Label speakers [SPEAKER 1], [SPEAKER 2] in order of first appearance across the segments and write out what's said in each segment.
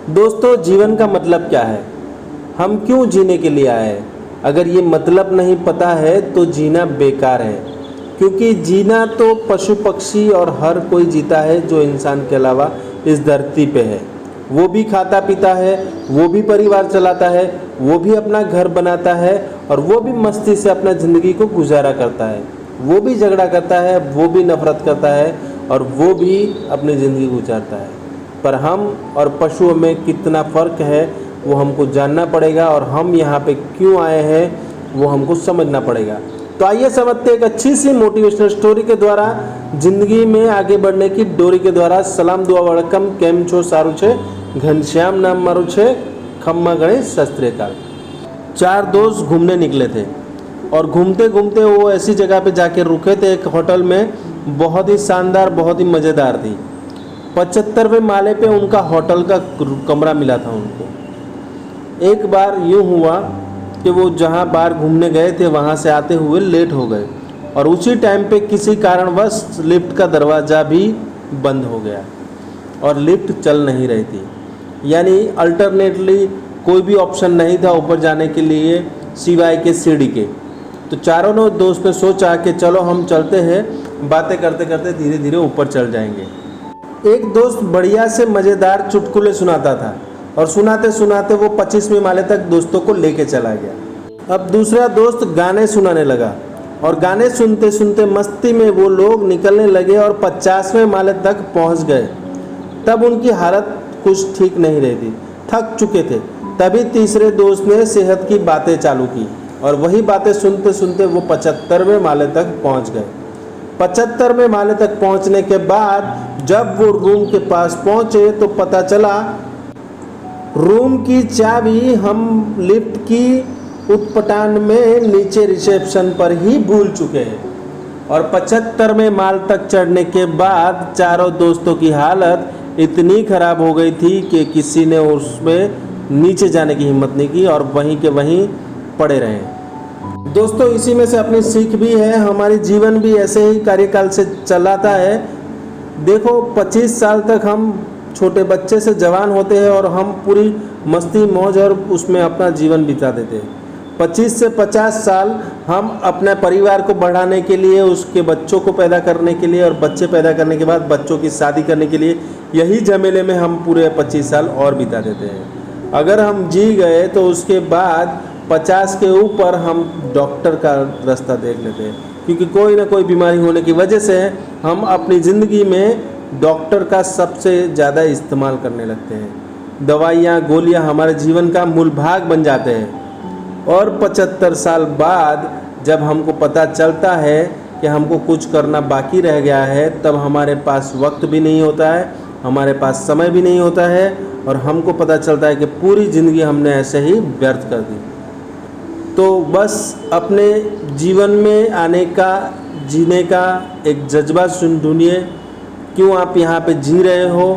[SPEAKER 1] दोस्तों, जीवन का मतलब क्या है? हम क्यों जीने के लिए आए हैं? अगर ये मतलब नहीं पता है तो जीना बेकार है, क्योंकि जीना तो पशु पक्षी और हर कोई जीता है जो इंसान के अलावा इस धरती पे है। वो भी खाता पीता है, वो भी परिवार चलाता है, वो भी अपना घर बनाता है और वो भी मस्ती से अपना ज़िंदगी को गुजारा करता है। वो भी झगड़ा करता है, वो भी नफरत करता है और वो भी अपनी ज़िंदगी गुजारता है। पर हम और पशुओं में कितना फ़र्क है वो हमको जानना पड़ेगा और हम यहाँ पे क्यों आए हैं वो हमको समझना पड़ेगा। तो आइए समझते हैं एक अच्छी सी मोटिवेशनल स्टोरी के द्वारा ज़िंदगी में आगे बढ़ने की डोरी के द्वारा। सलाम दुआ वड़कम, केम छो सारू छे, घनश्याम नाम मारू छे, खम्मा गणेश सत श्री अकाल। 4 दोस्त घूमने निकले थे और घूमते घूमते वो ऐसी जगह पे जाके रुके थे, एक होटल में, बहुत ही शानदार, बहुत ही मज़ेदार थी। 75वें माले पे उनका होटल का कमरा मिला था उनको। एक बार यूँ हुआ कि वो जहाँ बाहर घूमने गए थे वहाँ से आते हुए लेट हो गए और उसी टाइम पे किसी कारणवश लिफ्ट का दरवाज़ा भी बंद हो गया और लिफ्ट चल नहीं रही थी। यानी अल्टरनेटली कोई भी ऑप्शन नहीं था ऊपर जाने के लिए सिवाय के सीढ़ी के। तो चारों दोस्त ने सोचा कि चलो हम चलते हैं, बातें करते करते धीरे धीरे ऊपर चल जाएंगे। एक दोस्त बढ़िया से मज़ेदार चुटकुले सुनाता था और सुनाते सुनाते वो 25वें माले तक दोस्तों को लेके चला गया। अब दूसरा दोस्त गाने सुनाने लगा और गाने सुनते सुनते मस्ती में वो लोग निकलने लगे और 50वें माले तक पहुंच गए। तब उनकी हालत कुछ ठीक नहीं रही थी, थक चुके थे। तभी तीसरे दोस्त ने सेहत की बातें चालू की और वही बातें सुनते सुनते वो 75वें माले तक पहुंच गए। 75वें माले तक पहुंचने के बाद जब वो रूम के पास पहुंचे तो पता चला रूम की चाबी हम लिफ्ट की उटपटांग में नीचे रिसेप्शन पर ही भूल चुके हैं। और 75वें माल तक चढ़ने के बाद चारों दोस्तों की हालत इतनी ख़राब हो गई थी कि किसी ने उसमें नीचे जाने की हिम्मत नहीं की और वहीं के वहीं पड़े रहे। दोस्तों, इसी में से अपनी सीख भी है। हमारी जीवन भी ऐसे ही कार्यकाल से चलाता है। देखो, 25 साल तक हम छोटे बच्चे से जवान होते हैं और हम पूरी मस्ती मौज और उसमें अपना जीवन बिता देते हैं। 25 से 50 साल हम अपने परिवार को बढ़ाने के लिए, उसके बच्चों को पैदा करने के लिए और बच्चे पैदा करने के बाद बच्चों की शादी करने के लिए, यही झमेले में हम पूरे 25 साल और बिता देते हैं। अगर हम जी गए तो उसके बाद 50 के ऊपर हम डॉक्टर का रास्ता देख लेते हैं, क्योंकि कोई ना कोई बीमारी होने की वजह से हम अपनी ज़िंदगी में डॉक्टर का सबसे ज़्यादा इस्तेमाल करने लगते हैं। दवाइयाँ, गोलियाँ हमारे जीवन का मूल भाग बन जाते हैं। और 75 साल बाद जब हमको पता चलता है कि हमको कुछ करना बाकी रह गया है, तब हमारे पास वक्त भी नहीं होता है, हमारे पास समय भी नहीं होता है और हमको पता चलता है कि पूरी ज़िंदगी हमने ऐसे ही व्यर्थ कर दी। तो बस अपने जीवन में आने का, जीने का एक जज्बा ढूंढिए। क्यों आप यहाँ पे जी रहे हो,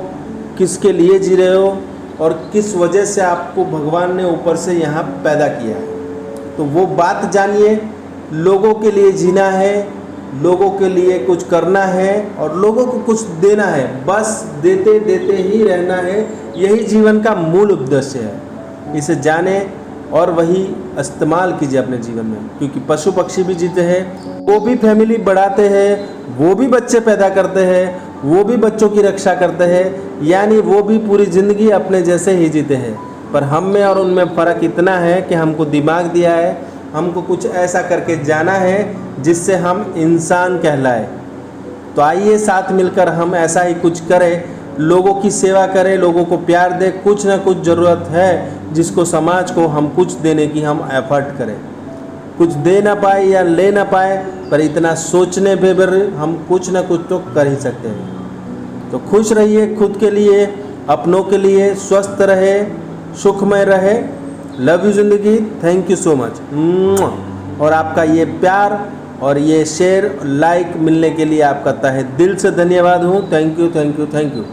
[SPEAKER 1] किसके लिए जी रहे हो और किस वजह से आपको भगवान ने ऊपर से यहाँ पैदा किया है, तो वो बात जानिए। लोगों के लिए जीना है, लोगों के लिए कुछ करना है और लोगों को कुछ देना है। बस देते देते ही रहना है, यही जीवन का मूल उद्देश्य है। इसे जाने और वही इस्तेमाल कीजिए अपने जीवन में, क्योंकि पशु पक्षी भी जीते हैं, वो भी फैमिली बढ़ाते हैं, वो भी बच्चे पैदा करते हैं, वो भी बच्चों की रक्षा करते हैं, यानी वो भी पूरी ज़िंदगी अपने जैसे ही जीते हैं। पर हम में और उनमें फ़र्क इतना है कि हमको दिमाग दिया है, हमको कुछ ऐसा करके जाना है जिससे हम इंसान कहलाए। तो आइए साथ मिलकर हम ऐसा ही कुछ करें, लोगों की सेवा करें, लोगों को प्यार दें। कुछ ना कुछ ज़रूरत है जिसको समाज को हम कुछ देने की हम एफर्ट करें। कुछ दे ना पाए या ले ना पाए, पर इतना सोचने पर हम कुछ ना कुछ तो कर ही सकते हैं। तो खुश रहिए, खुद के लिए, अपनों के लिए, स्वस्थ रहे, सुखमय रहे। लव यू ज़िंदगी। Thank you so much. और आपका ये प्यार और ये शेयर, लाइक मिलने के लिए आपका तहे दिल से धन्यवाद हूँ। Thank you, thank you, thank you.